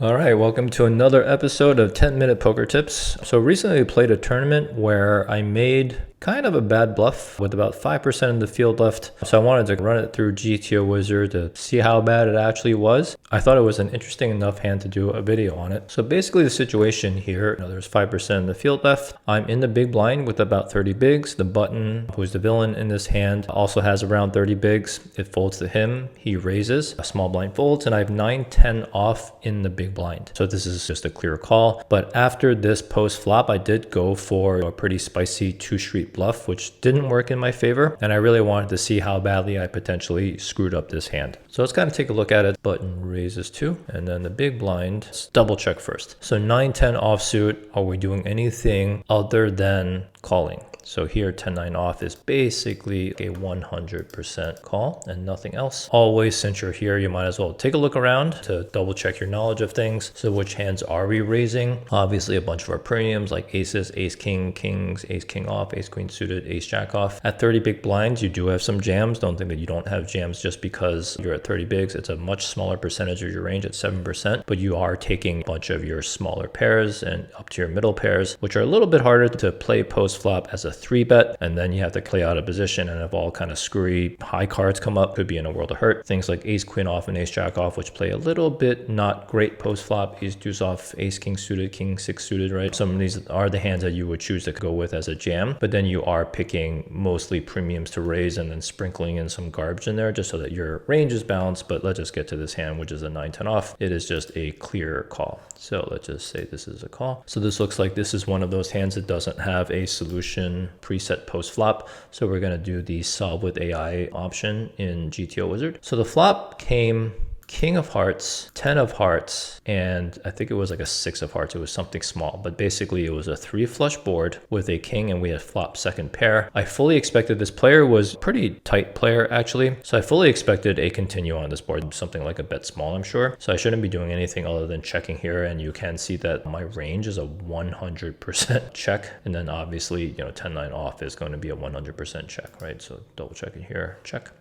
All right, welcome to another episode of 10-Minute Poker Tips. So recently I played a tournament where I made kind of a bad bluff with about 5% of the field left. So I wanted to run it through GTO Wizard to see how bad it actually was. I thought it was an interesting enough hand to do a video on it. So basically the situation here, there's 5% of the field left. I'm in the big blind with about 30 bigs. The button, who's the villain in this hand, also has around 30 bigs. It folds to him. He raises. A small blind folds, and I have 9-10 off in the big blind. So this is just a clear call. But after this post flop, I did go for a pretty spicy two-street bluff, which didn't work in my favor. And I really wanted to see how badly I potentially screwed up this hand. So let's kind of take a look at it. Button raises 2, and then the big blind, let's double check first. So 9-10 offsuit. Are we doing anything other than calling? So here 10-9 off is basically a 100% call and nothing else. Always, since you're here, you might as well take a look around to double check your knowledge of things. So which hands are we raising? Obviously a bunch of our premiums like aces, ace king, kings, ace king off, ace queen suited, ace jack off. At 30 big blinds, you do have some jams. Don't think that you don't have jams just because you're at 30 bigs. It's a much smaller percentage of your range at 7%, but you are taking a bunch of your smaller pairs and up to your middle pairs, which are a little bit harder to play post flop as a 3-bet, and then you have to play out of position, and if all kind of screwy high cards come up, could be in a world of hurt. Things like ace queen off and ace jack off, which play a little bit not great post flop. Ace deuce off, ace king suited, king six suited, right? Some of these are the hands that you would choose to go with as a jam, but then you are picking mostly premiums to raise and then sprinkling in some garbage in there just so that your range is balanced. But let's just get to this hand, which is a 9-10 off. It is just a clear call. So let's just say this is a call. So this looks like this is one of those hands that doesn't have a solution preset post flop. So we're going to do the solve with AI option in GTO Wizard. So the flop came king of hearts, 10 of hearts, and I think it was like a 6 of hearts. It was something small, but basically it was a 3 flush board with a king, and we had flop second pair. I fully expected, this player was pretty tight player actually, so I fully expected a continue on this board, something like a bet small, I'm sure. So I shouldn't be doing anything other than checking here, and you can see that my range is a 100% check, and then obviously 10-9 off is going to be a 100% check, right? So double check it here, check.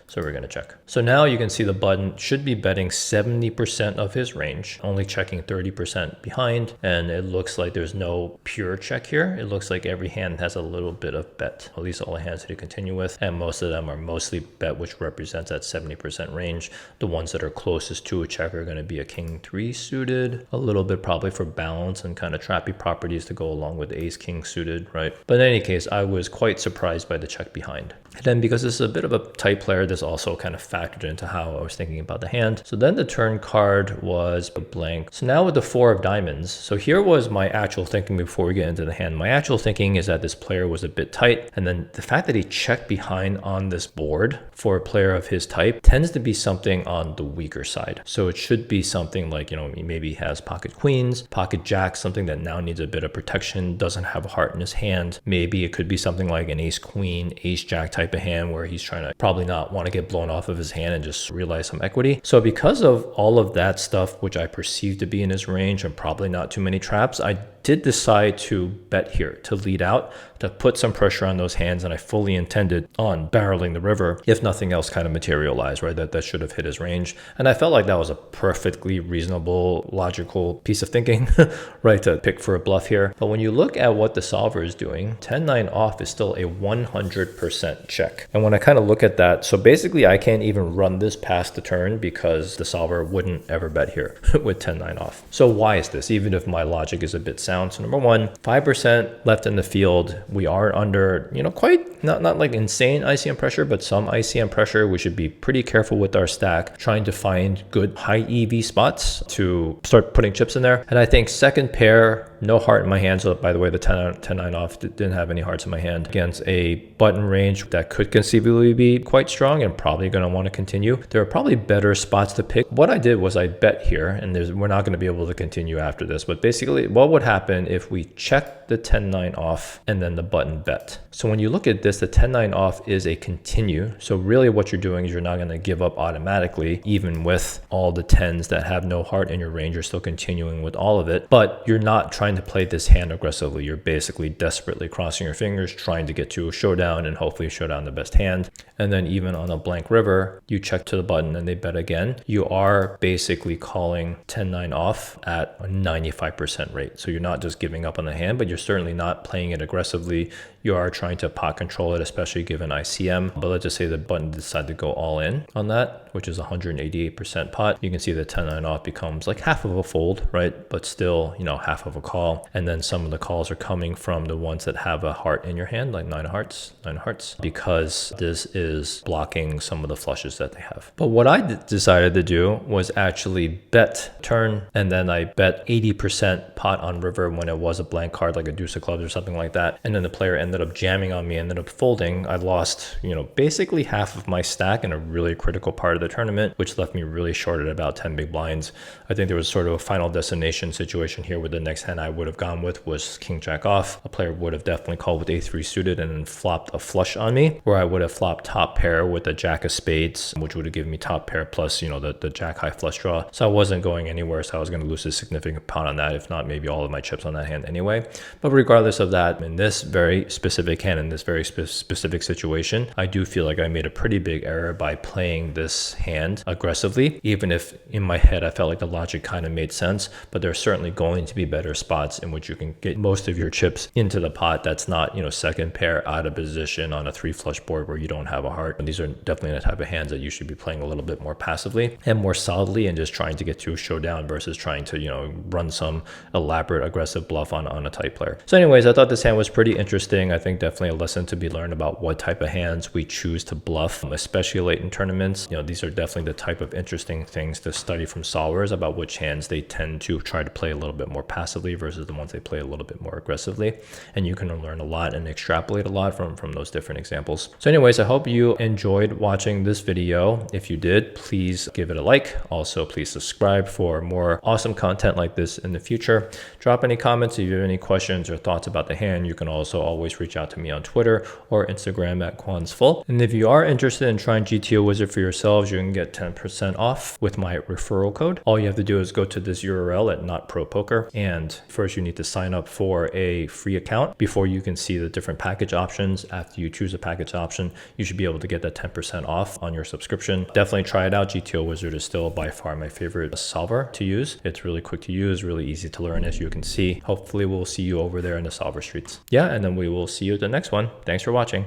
So we're going to check. So now you can see the button should be betting 70% of his range, only checking 30% behind. And it looks like there's no pure check here. It looks like every hand has a little bit of bet, at least all the hands that you continue with. And most of them are mostly bet, which represents that 70% range. The ones that are closest to a check are going to be a king 3 suited, a little bit probably for balance and kind of trappy properties to go along with ace king suited, right? But in any case, I was quite surprised by the check behind. And then because this is a bit of a tight player, this also kind of factored into how I was thinking about the hand. So then the turn card was a blank. So now with the 4 of diamonds, so here was my actual thinking before we get into the hand. My actual thinking is that this player was a bit tight. And then the fact that he checked behind on this board for a player of his type tends to be something on the weaker side. So it should be something like, he maybe has pocket queens, pocket jacks, something that now needs a bit of protection, doesn't have a heart in his hand. Maybe it could be something like an ace queen, ace jack type of hand where he's trying to probably not want to get blown off of his hand and just realize some equity. So because of all of that stuff, which I perceive to be in his range and probably not too many traps, I did decide to bet here, to lead out, to put some pressure on those hands, and I fully intended on barreling the river if nothing else kind of materialized, right? That should have hit his range. And I felt like that was a perfectly reasonable, logical piece of thinking, right, to pick for a bluff here. But when you look at what the solver is doing, 10-9 off is still a 100% check. And when I kind of look at that, so basically I can't even run this past the turn because the solver wouldn't ever bet here with 10-9 off. So why is this, even if my logic is a bit sound? So number one, 5% left in the field. We are under, quite not like insane ICM pressure, but some ICM pressure. We should be pretty careful with our stack, trying to find good high EV spots to start putting chips in there. And I think second pair, no heart in my hand. So by the way, the 10-9 off didn't have any hearts in my hand against a button range that could conceivably be quite strong and probably going to want to continue. There are probably better spots to pick. What I did was I bet here, and we're not going to be able to continue after this, but basically what would happen if we check the 10-9 off and then the button bet? So when you look at this, the 10-9 off is a continue. So really what you're doing is you're not going to give up automatically, even with all the 10s that have no heart in your range. You're still continuing with all of it, but you're not trying trying to play this hand aggressively. You're basically desperately crossing your fingers, trying to get to a showdown and hopefully show down the best hand. And then even on a blank river, you check to the button and they bet again. You are basically calling 10-9 off at a 95% rate. So you're not just giving up on the hand, but you're certainly not playing it aggressively. You are trying to pot control it, especially given ICM. But let's just say the button decided to go all in on that, which is 188% pot. You can see the 10-9 off becomes like half of a fold, right? But still, you know, half of a call. And then some of the calls are coming from the ones that have a heart in your hand, like 9 of hearts, because this is blocking some of the flushes that they have. But what I decided to do was actually bet turn, and then I bet 80% pot on river when it was a blank card, like a deuce of clubs or something like that. And then the player ended up jamming on me, ended up folding. I lost, you know, basically half of my stack in a really critical part of the tournament, which left me really short at about 10 big blinds. I think there was sort of a final destination situation here where the next hand I would have gone with was king jack off. A player would have definitely called with a3 suited and then flopped a flush on me, where I would have flopped top pair with a jack of spades, which would have given me top pair plus, you know, the jack high flush draw. So I wasn't going anywhere, so I was going to lose a significant pot on that, if not maybe all of my chips on that hand anyway. But regardless of that, in this very specific hand, in this very specific situation, I do feel like I made a pretty big error by playing this hand aggressively, even if in my head I felt like the logic kind of made sense. But there's certainly going to be better spots in which you can get most of your chips into the pot that's not, you know, second pair out of position on a 3 flush board where you don't have a heart. And these are definitely the type of hands that you should be playing a little bit more passively and more solidly, and just trying to get to a showdown versus trying to, you know, run some elaborate aggressive bluff on a tight player. So anyways, I thought this hand was pretty interesting. I think definitely a lesson to be learned about what type of hands we choose to bluff, especially late in tournaments. You know, these are definitely the type of interesting things to study from solvers about which hands they tend to try to play a little bit more passively versus the ones they play a little bit more aggressively. And you can learn a lot and extrapolate a lot from those different examples. So anyways, I hope you enjoyed watching this video. If you did, please give it a like. Also, please subscribe for more awesome content like this in the future. Drop any comments if you have any questions or thoughts about the hand. You can also always reach out to me on Twitter or Instagram at QuansFull. And if you are interested in trying GTO Wizard for yourselves, you can get 10% off with my referral code. All you have to do is go to this URL at Not Pro Poker, and first you need to sign up for a free account before you can see the different package options. After you choose a package option, you should be able to get that 10% off on your subscription. Definitely try it out. GTO Wizard is still by far my favorite solver to use. It's really quick to use, really easy to learn, as you can see. Hopefully we'll see you over there in the solver streets. Yeah, and then we will see you at the next one. Thanks for watching.